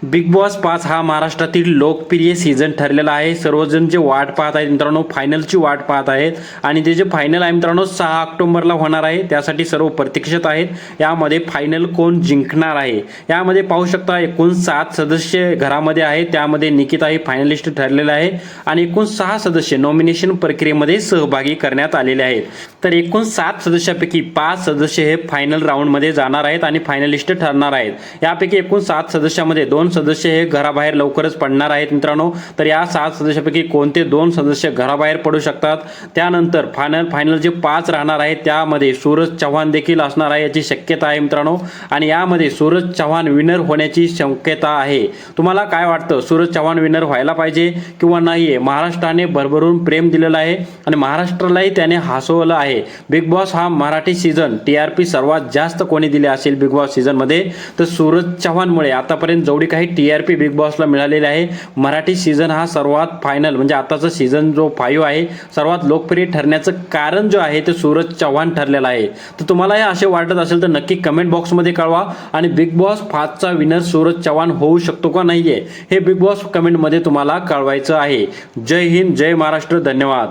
Big boss 5 हा महाराष्ट्रातील लोकप्रिय सीझन ठरलेला आहे. सर्वजण जे वाट पाहत आहेत मित्रांनो, फायनलची वाट पाहत आहेत आणि ते जे फायनल आहे मित्रांनो 6 ऑक्टोबरला होणार आहे. त्यासाठी सर्व प्रतीक्षित आहेत. यामध्ये फायनल कोण जिंकणार आहे. यामध्ये पाहू शकता एकूण 7 सदस्य घरामध्ये आहेत. त्यामध्ये निकिता ही फायनलिस्ट ठरलेला आहे आणि एकूण 6 सदस्य नॉमिनेशन प्रक्रियेमध्ये सहभागी करण्यात आलेले आहेत. तर एकूण 7 सदस्यापैकी 5 सदस्य हे फायनल राऊंडमध्ये जाणार आहेत आणि फायनलिस्ट ठरणार आहेत. यापैकी एकूण 7 सदस्यामध्ये 2 सदस्य हे घराबाहेर लवकरच पडणार आहेत मित्रांनो. तर या 7 सदस्यापैकी कोणते 2 सदस्य घराबाहेर पडू शकतात. त्यानंतर फायनल जे 5 राहणार आहेत त्यामध्ये सूरज चव्हाण देखील असणार आहे याची शक्यता आहे मित्रांनो. आणि यामध्ये सूरज चव्हाण विनर होण्याची शक्यता आहे. तुम्हाला काय वाटतं, सूरज चव्हाण विनर व्हायला पाहिजे किंवा नाही? महाराष्ट्राने भरभरून प्रेम दिलेलं आहे आणि महाराष्ट्रालाही त्याने हसवलं आहे. बिग बॉस हा मराठी सीझन टीआरपी सर्वात जास्त कोणी दिले असेल बिग बॉस सीझन मध्ये, तर सूरज चव्हाणमुळे आतापर्यंत जेवढी काही टीआरपी बिग बॉसला मिळालेली आहे, मराठी सीझन हा सर्वात फायनल म्हणजे आताचा सीझन जो 5 आहे सर्वात लोकप्रिय ठरण्याचं कारण जो आहे ते सूरज चव्हाण ठरलेलं आहे. तर तुम्हाला हे असे वाटत असेल तर नक्की कमेंट बॉक्समध्ये कळवा आणि बिग बॉस 5 चा विनर सूरज चव्हाण होऊ शकतो का नाहीये हे बिग बॉस कमेंटमध्ये तुम्हाला कळवायचं आहे. जय हिंद, जय महाराष्ट्र, धन्यवाद.